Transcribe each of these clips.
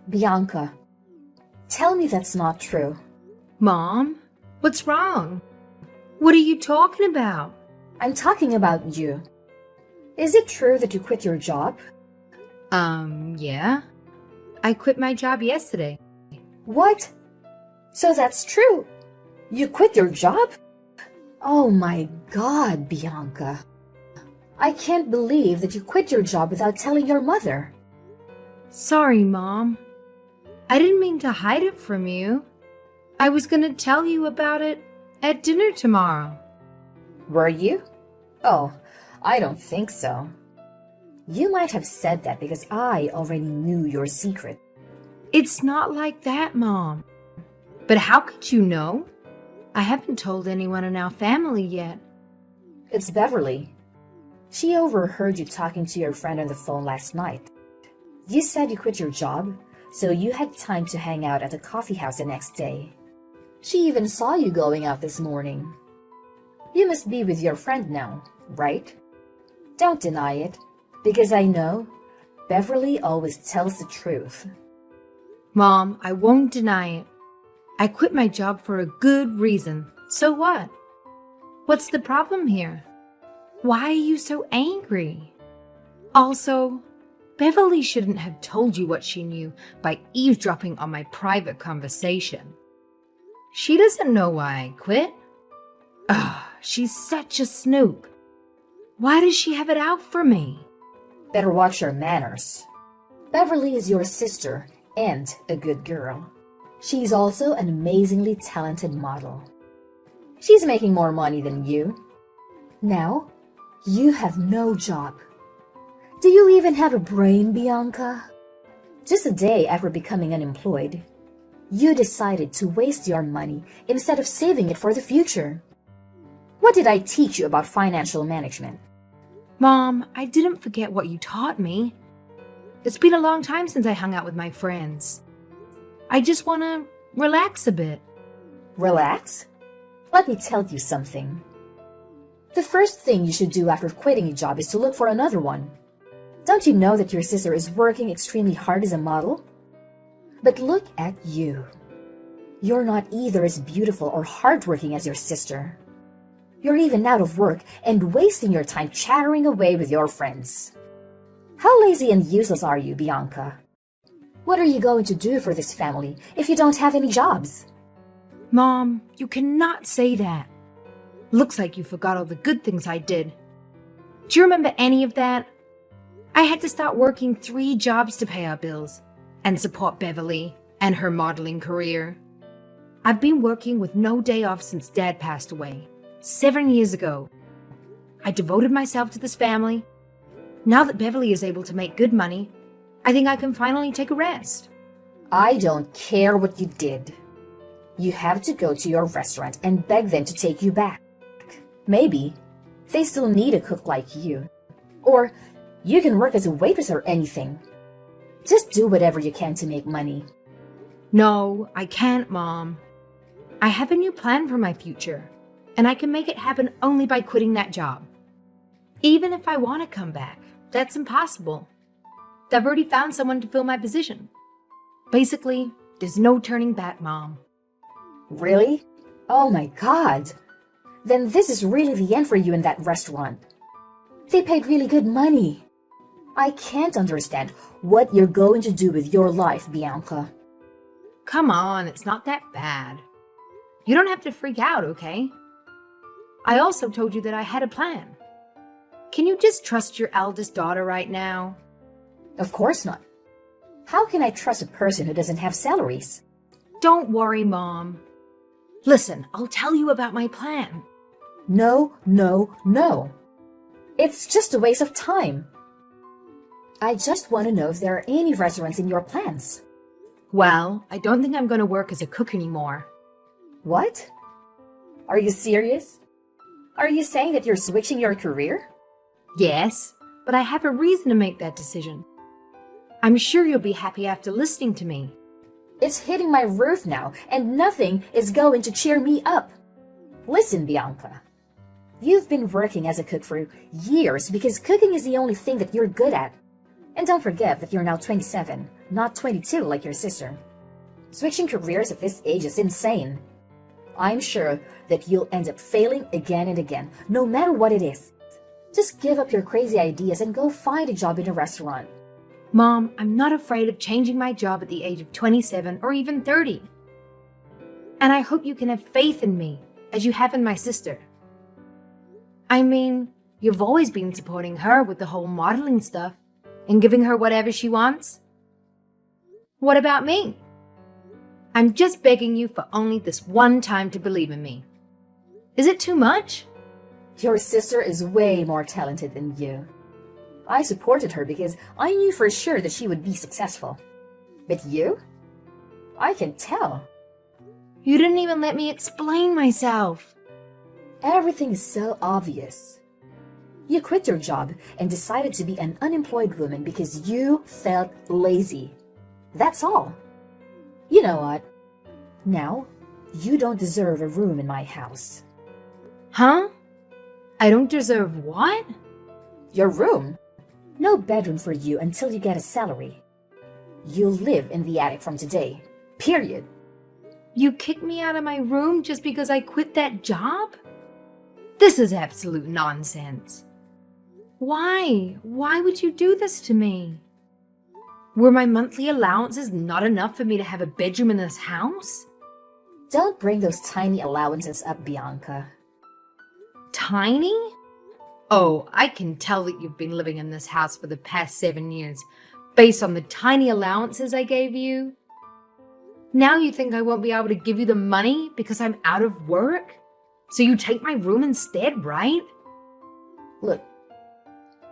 Bianca, tell me that's not true. Mom, what's wrong? What are you talking about? I'm talking about you. Is it true that you quit your job? Yeah. I quit my job yesterday. What? So that's true. You quit your job? Oh my God, Bianca. I can't believe that you quit your job without telling your mother. Sorry, Mom. I didn't mean to hide it from you. I was going to tell you about it at dinner tomorrow. Were you? Oh, I don't think so. You might have said that because I already knew your secret. It's not like that, Mom. But how could you know? I haven't told anyone in our family yet. It's Beverly. She overheard you talking to your friend on the phone last night. You said you quit your job, so you had time to hang out at the coffee house the next day. She even saw you going out this morning. You must be with your friend now, right? Don't deny it, because I know Beverly always tells the truth. Mom, I won't deny it. I quit my job for a good reason. So what? What's the problem here? Why are you so angry? Also, Beverly shouldn't have told you what she knew by eavesdropping on my private conversation. She doesn't know why I quit. Ugh, she's such a snoop. Why does she have it out for me? Better watch your manners. Beverly is your sister and a good girl. She's also an amazingly talented model. She's making more money than you. Now, you have no job. Do you even have a brain, Bianca? Just a day after becoming unemployed, you decided to waste your money instead of saving it for the future. What did I teach you about financial management? Mom, I didn't forget what you taught me. It's been a long time since I hung out with my friends. I just want to relax a bit. Relax? Let me tell you something. The first thing you should do after quitting a job is to look for another one. Don't you know that your sister is working extremely hard as a model? But look at you. You're not either as beautiful or hardworking as your sister. You're even out of work and wasting your time chattering away with your friends. How lazy and useless are you, Bianca? What are you going to do for this family if you don't have any jobs? Mom, you cannot say that. Looks like you forgot all the good things I did. Do you remember any of that? I had to start working 3 jobs to pay our bills and support Beverly and her modeling career. I've been working with no day off since Dad passed away 7 years ago. I devoted myself to this family. Now that Beverly is able to make good money, I think I can finally take a rest. I don't care what you did. You have to go to your restaurant and beg them to take you back. Maybe they still need a cook like you. Or you can work as a waitress or anything. Just do whatever you can to make money. No, I can't, Mom. I have a new plan for my future, and I can make it happen only by quitting that job. Even if I want to come back, that's impossible. I've already found someone to fill my position. Basically, there's no turning back, Mom. Really? Oh my God. Then this is really the end for you in that restaurant. They paid really good money. I can't understand what you're going to do with your life, Bianca. Come on, it's not that bad. You don't have to freak out, okay? I also told you that I had a plan. Can you just trust your eldest daughter right now? Of course not. How can I trust a person who doesn't have salaries? Don't worry, Mom. Listen, I'll tell you about my plan. No, no, no. It's just a waste of time. I just want to know if there are any restaurants in your plans. Well, I don't think I'm going to work as a cook anymore. What? Are you serious? Are you saying that you're switching your career? Yes, but I have a reason to make that decision. I'm sure you'll be happy after listening to me. It's hitting my roof now, and nothing is going to cheer me up. Listen, Bianca. You've been working as a cook for years because cooking is the only thing that you're good at. And don't forget that you're now 27, not 22 like your sister. Switching careers at this age is insane. I'm sure that you'll end up failing again and again, no matter what it is. Just give up your crazy ideas and go find a job in a restaurant. Mom, I'm not afraid of changing my job at the age of 27 or even 30. And I hope you can have faith in me, as you have in my sister. I mean, you've always been supporting her with the whole modeling stuff and giving her whatever she wants. What about me? I'm just begging you for only this one time to believe in me. Is it too much? Your sister is way more talented than you. I supported her because I knew for sure that she would be successful. But you? I can tell. You didn't even let me explain myself. Everything is so obvious. You quit your job and decided to be an unemployed woman because you felt lazy. That's all. You know what? Now, you don't deserve a room in my house. Huh? I don't deserve what? Your room? No bedroom for you until you get a salary. You'll live in the attic from today. Period. You kicked me out of my room just because I quit that job? This is absolute nonsense. Why? Why would you do this to me? Were my monthly allowances not enough for me to have a bedroom in this house? Don't bring those tiny allowances up, Bianca. Tiny? Oh, I can tell that you've been living in this house for the past 7 years, based on the tiny allowances I gave you. Now you think I won't be able to give you the money because I'm out of work? So you take my room instead, right? Look,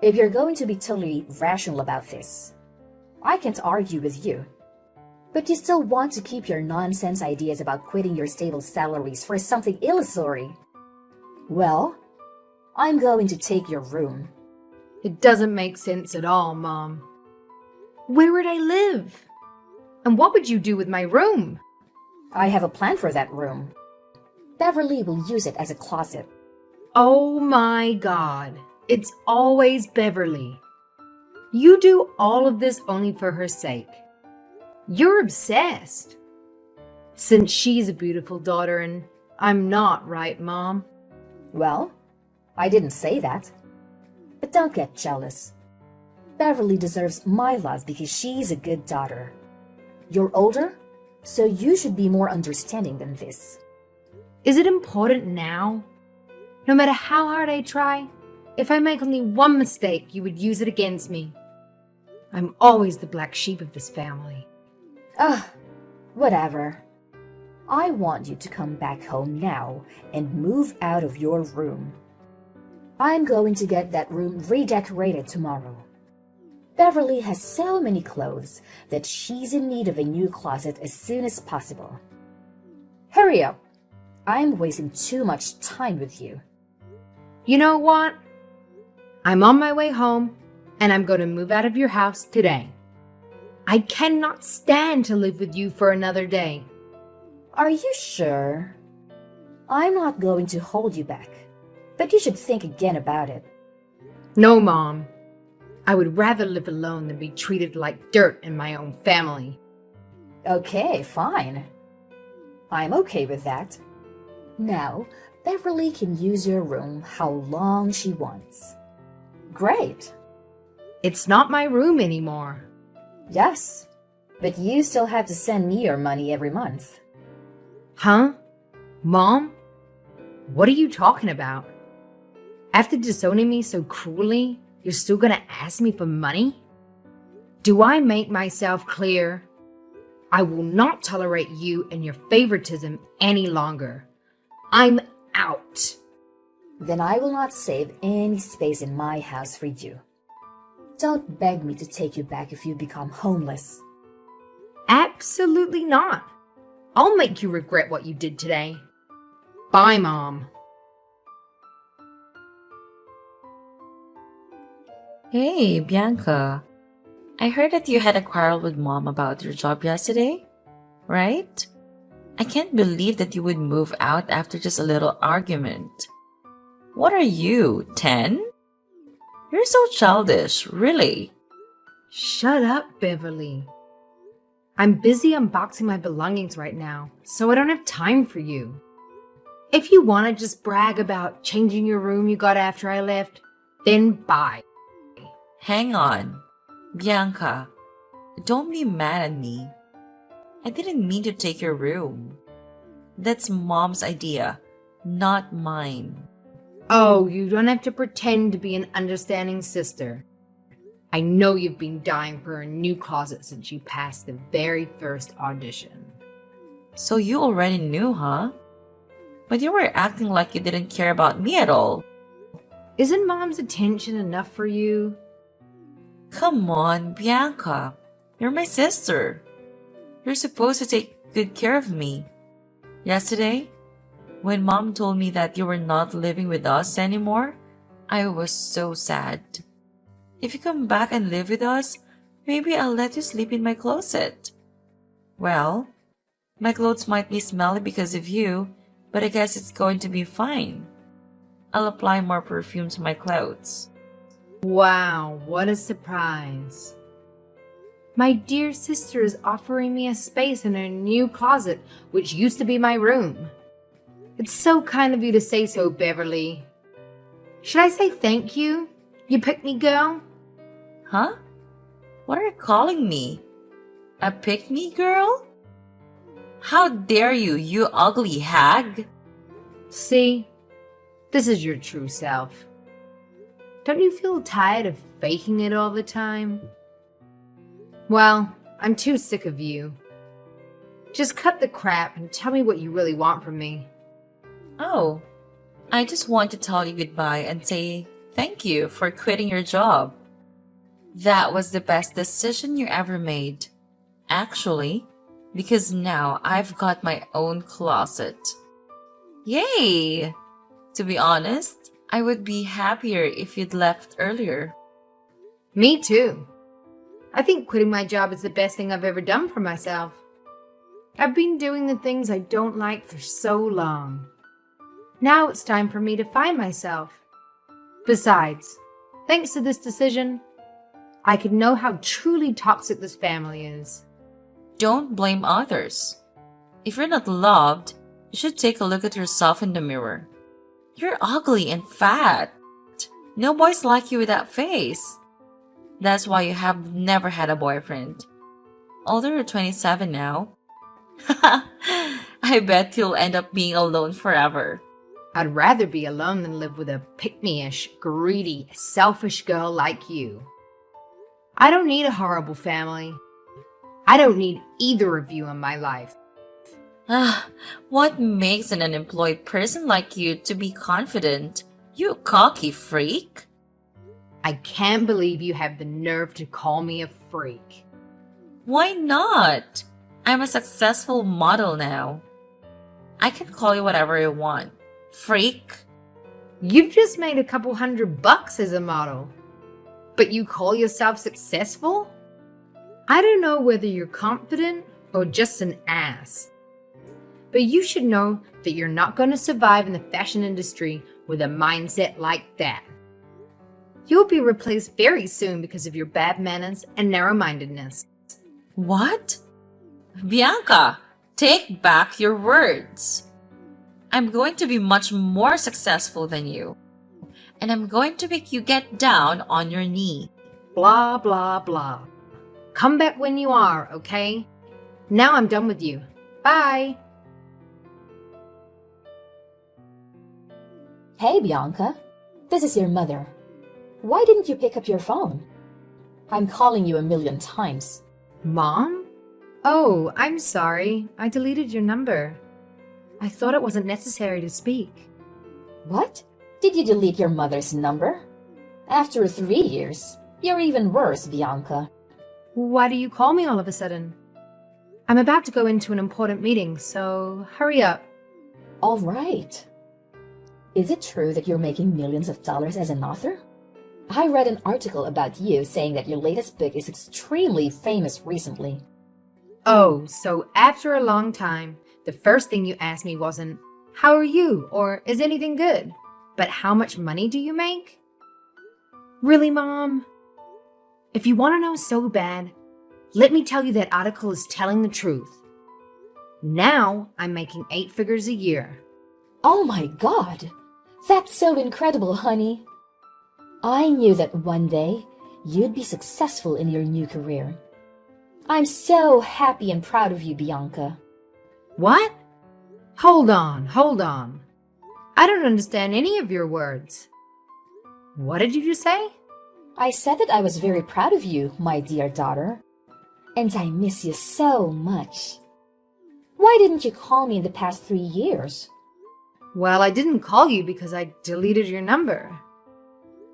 if you're going to be totally rational about this, I can't argue with you. But you still want to keep your nonsense ideas about quitting your stable salaries for something illusory. Well, I'm going to take your room. It doesn't make sense at all, Mom. Where would I live? And what would you do with my room? I have a plan for that room. Beverly will use it as a closet. Oh my God. It's always Beverly. You do all of this only for her sake. You're obsessed. Since she's a beautiful daughter and I'm not, right, Mom? Well, I didn't say that. But don't get jealous. Beverly deserves my love because she's a good daughter. You're older, so you should be more understanding than this. Is it important now? No matter how hard I try, if I make only one mistake, you would use it against me. I'm always the black sheep of this family. Whatever. I want you to come back home now and move out of your room. I'm going to get that room redecorated tomorrow. Beverly has so many clothes that she's in need of a new closet as soon as possible. Hurry up. I'm wasting too much time with you. You know what? I'm on my way home, and I'm going to move out of your house today. I cannot stand to live with you for another day. Are you sure? I'm not going to hold you back, but you should think again about it. No, Mom. I would rather live alone than be treated like dirt in my own family. Okay, fine. I'm okay with that. Now, Beverly can use your room how long she wants. Great. It's not my room anymore. Yes, but you still have to send me your money every month. Huh? Mom? What are you talking about? After disowning me so cruelly, you're still gonna ask me for money? Do I make myself clear? I will not tolerate you and your favoritism any longer. I'm out. Then I will not save any space in my house for you. Don't beg me to take you back if you become homeless. Absolutely not. I'll make you regret what you did today. Bye, Mom. Hey, Bianca. I heard that you had a quarrel with Mom about your job yesterday, right? I can't believe that you would move out after just a little argument. What are you, 10? You're so childish, really. Shut up, Beverly. I'm busy unboxing my belongings right now, so I don't have time for you. If you want to just brag about changing your room you got after I left, then bye. Hang on. Bianca, don't be mad at me. I didn't mean to take your room. That's Mom's idea, not mine. Oh, you don't have to pretend to be an understanding sister. I know you've been dying for a new closet since you passed the very first audition. So you already knew, huh? But you were acting like you didn't care about me at all. Isn't Mom's attention enough for you? Come on, Bianca. You're my sister. You're supposed to take good care of me. Yesterday, when Mom told me that you were not living with us anymore, I was so sad. If you come back and live with us, maybe I'll let you sleep in my closet. Well, my clothes might be smelly because of you, but I guess it's going to be fine. I'll apply more perfume to my clothes. Wow, what a surprise. My dear sister is offering me a space in her new closet, which used to be my room. It's so kind of you to say so, Beverly. Should I say thank you? You pick-me girl? Huh? What are you calling me? A pick-me girl? How dare you, you ugly hag? See, this is your true self. Don't you feel tired of faking it all the time? Well, I'm too sick of you. Just cut the crap and tell me what you really want from me. Oh, I just want to tell you goodbye and say thank you for quitting your job. That was the best decision you ever made. Actually, because now I've got my own closet. Yay! To be honest, I would be happier if you'd left earlier. Me too. I think quitting my job is the best thing I've ever done for myself. I've been doing the things I don't like for so long. Now it's time for me to find myself. Besides, thanks to this decision, I could know how truly toxic this family is. Don't blame others. If you're not loved, you should take a look at yourself in the mirror. You're ugly and fat. No boys like you with that face. That's why you have never had a boyfriend. Although you're 27 now. I bet you'll end up being alone forever. I'd rather be alone than live with a pick-me-ish, greedy, selfish girl like you. I don't need a horrible family. I don't need either of you in my life. What makes an unemployed person like you to be confident? You cocky freak. I can't believe you have the nerve to call me a freak. Why not? I'm a successful model now. I can call you whatever I want. Freak. You've just made a couple $100 as a model. But you call yourself successful? I don't know whether you're confident or just an ass. But you should know that you're not going to survive in the fashion industry with a mindset like that. You'll be replaced very soon because of your bad manners and narrow-mindedness. What? Bianca, take back your words. I'm going to be much more successful than you. And I'm going to make you get down on your knee. Blah, blah, blah. Come back when you are, okay? Now I'm done with you. Bye. Hey, Bianca. This is your mother. Why didn't you pick up your phone? I'm calling you a million times. Mom? Oh, I'm sorry. I deleted your number. I thought it wasn't necessary to speak. What? Did you delete your mother's number? After 3 years, you're even worse, Bianca. Why do you call me all of a sudden? I'm about to go into an important meeting, so hurry up. All right. Is it true that you're making millions of dollars as an author? I read an article about you saying that your latest book is extremely famous recently. Oh, so after a long time, the first thing you asked me wasn't, "How are you?" or "Is anything good?" but "How much money do you make?" Really, Mom? If you want to know so bad, let me tell you that article is telling the truth. Now I'm making 8 figures a year. Oh my God! That's so incredible, honey. I knew that one day you'd be successful in your new career. I'm so happy and proud of you, Bianca. What? Hold on. I don't understand any of your words. What did you just say? I said that I was very proud of you, my dear daughter. And I miss you so much. Why didn't you call me in the past 3 years? Well, I didn't call you because I deleted your number.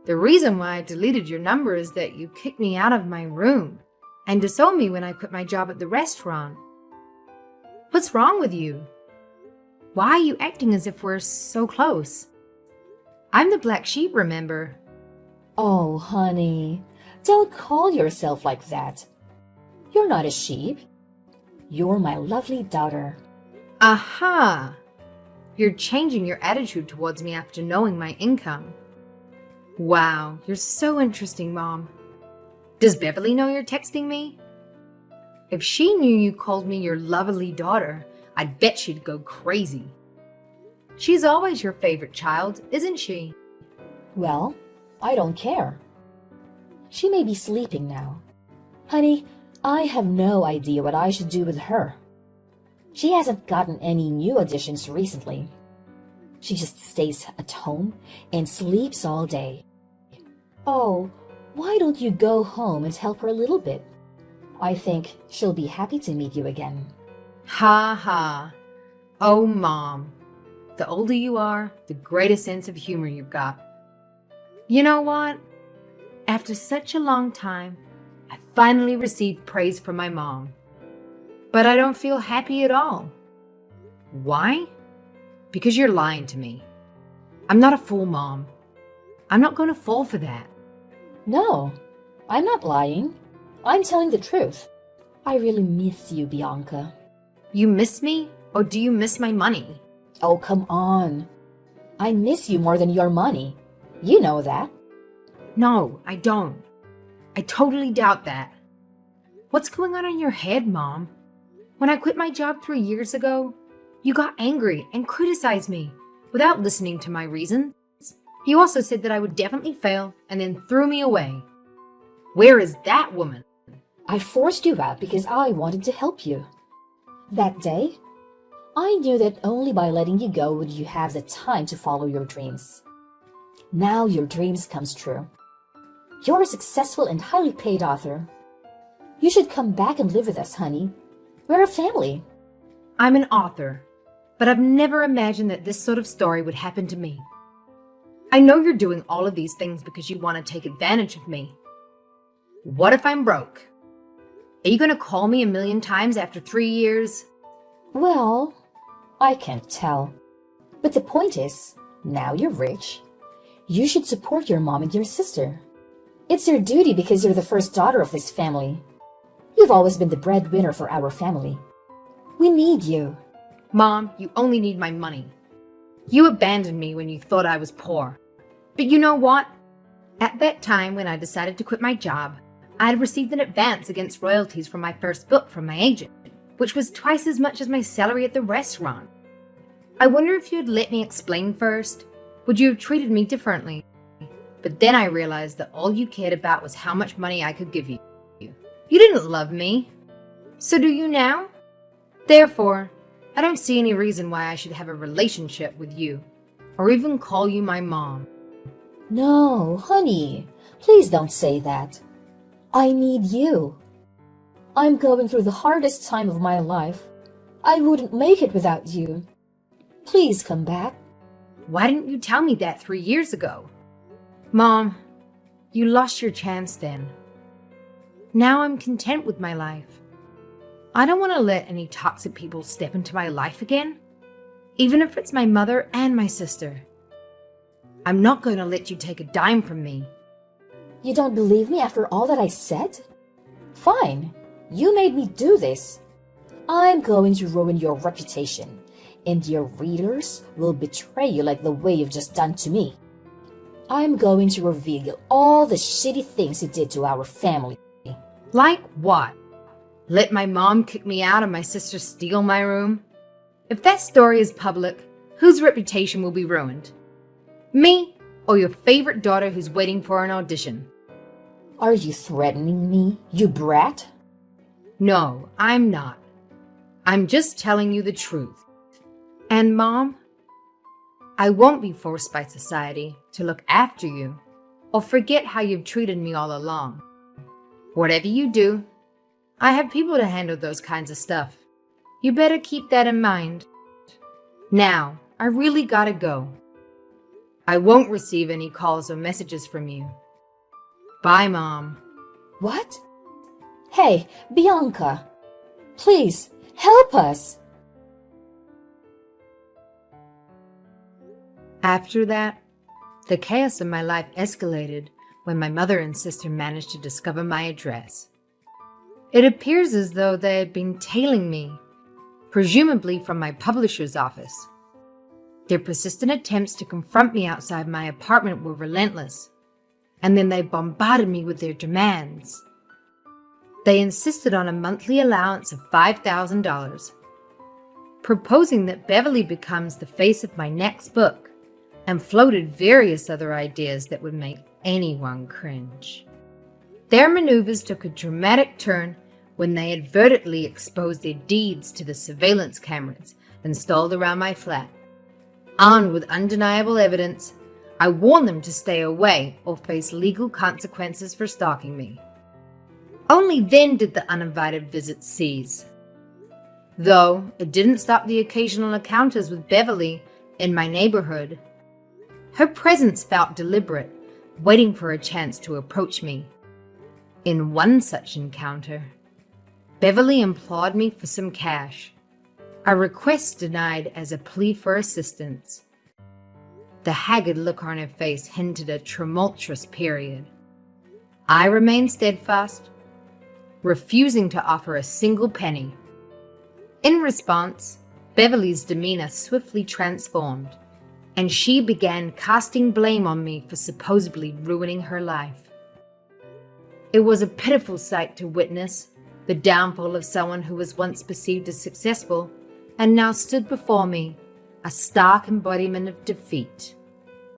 The reason why I deleted your number is that you kicked me out of my room and disowned me when I quit my job at the restaurant. What's wrong with you? Why are you acting as if we're so close? I'm the black sheep, remember? Oh, honey, don't call yourself like that. You're not a sheep. You're my lovely daughter. Aha! You're changing your attitude towards me after knowing my income. Wow, you're so interesting, Mom. Does Beverly know you're texting me? If she knew you called me your lovely daughter, I'd bet she'd go crazy. She's always your favorite child, isn't she? Well, I don't care. She may be sleeping now. Honey, I have no idea what I should do with her. She hasn't gotten any new additions recently. She just stays at home and sleeps all day. Oh, why don't you go home and help her a little bit? I think she'll be happy to meet you again. Ha ha. Oh, Mom. The older you are, the greater sense of humor you've got. You know what? After such a long time, I finally received praise from my mom. But I don't feel happy at all. Why? Because you're lying to me. I'm not a fool, Mom. I'm not going to fall for that. No, I'm not lying. I'm telling the truth. I really miss you, Bianca. You miss me, or do you miss my money? Oh, come on. I miss you more than your money. You know that. No, I don't. I totally doubt that. What's going on in your head, Mom? When I quit my job 3 years ago, you got angry and criticized me without listening to my reasons. You also said that I would definitely fail and then threw me away. Where is that woman? I forced you out because I wanted to help you. That day, I knew that only by letting you go would you have the time to follow your dreams. Now your dreams comes true. You're a successful and highly paid author. You should come back and live with us, honey. We're a family. I'm an author, but I've never imagined that this sort of story would happen to me. I know you're doing all of these things because you want to take advantage of me. What if I'm broke? Are you going to call me 1,000,000 times after 3 years? Well, I can't tell. But the point is, now you're rich. You should support your mom and your sister. It's your duty because you're the first daughter of this family. You've always been the breadwinner for our family. We need you. Mom, you only need my money. You abandoned me when you thought I was poor. But you know what? At that time when I decided to quit my job, I had received an advance against royalties from my first book from my agent, which was twice as much as my salary at the restaurant. I wonder if you'd let me explain first. Would you have treated me differently? But then I realized that all you cared about was how much money I could give you. You didn't love me. So do you now? Therefore, I don't see any reason why I should have a relationship with you, or even call you my mom. No, honey, please don't say that. I need you. I'm going through the hardest time of my life. I wouldn't make it without you. Please come back. Why didn't you tell me that 3 years ago? Mom, you lost your chance then. Now I'm content with my life. I don't want to let any toxic people step into my life again, even if it's my mother and my sister. I'm not going to let you take a dime from me. You don't believe me after all that I said? Fine. You made me do this. I'm going to ruin your reputation, and your readers will betray you like the way you've just done to me. I'm going to reveal all the shitty things you did to our family. Like what? Let my mom kick me out and my sister steal my room? If that story is public, whose reputation will be ruined? Me or your favorite daughter who's waiting for an audition? Are you threatening me, you brat? No, I'm not. I'm just telling you the truth. And Mom, I won't be forced by society to look after you or forget how you've treated me all along. Whatever you do, I have people to handle those kinds of stuff. You better keep that in mind. Now, I really gotta go. I won't receive any calls or messages from you. Bye, Mom. What? Hey, Bianca, please help us. After that, the chaos in my life escalated when my mother and sister managed to discover my address. It appears as though they had been tailing me, presumably from my publisher's office. Their persistent attempts to confront me outside my apartment were relentless, and then they bombarded me with their demands. They insisted on a monthly allowance of $5,000, proposing that Beverly becomes the face of my next book, and floated various other ideas that would make anyone cringe. Their maneuvers took a dramatic turn when they advertently exposed their deeds to the surveillance cameras installed around my flat. Armed with undeniable evidence, I warned them to stay away or face legal consequences for stalking me. Only then did the uninvited visits cease. Though it didn't stop the occasional encounters with Beverly in my neighborhood. Her presence felt deliberate, waiting for a chance to approach me. In one such encounter, Beverly implored me for some cash, a request denied as a plea for assistance. The haggard look on her face hinted a tumultuous period. I remained steadfast, refusing to offer a single penny. In response, Beverly's demeanor swiftly transformed, and she began casting blame on me for supposedly ruining her life. It was a pitiful sight to witness, the downfall of someone who was once perceived as successful and now stood before me, a stark embodiment of defeat.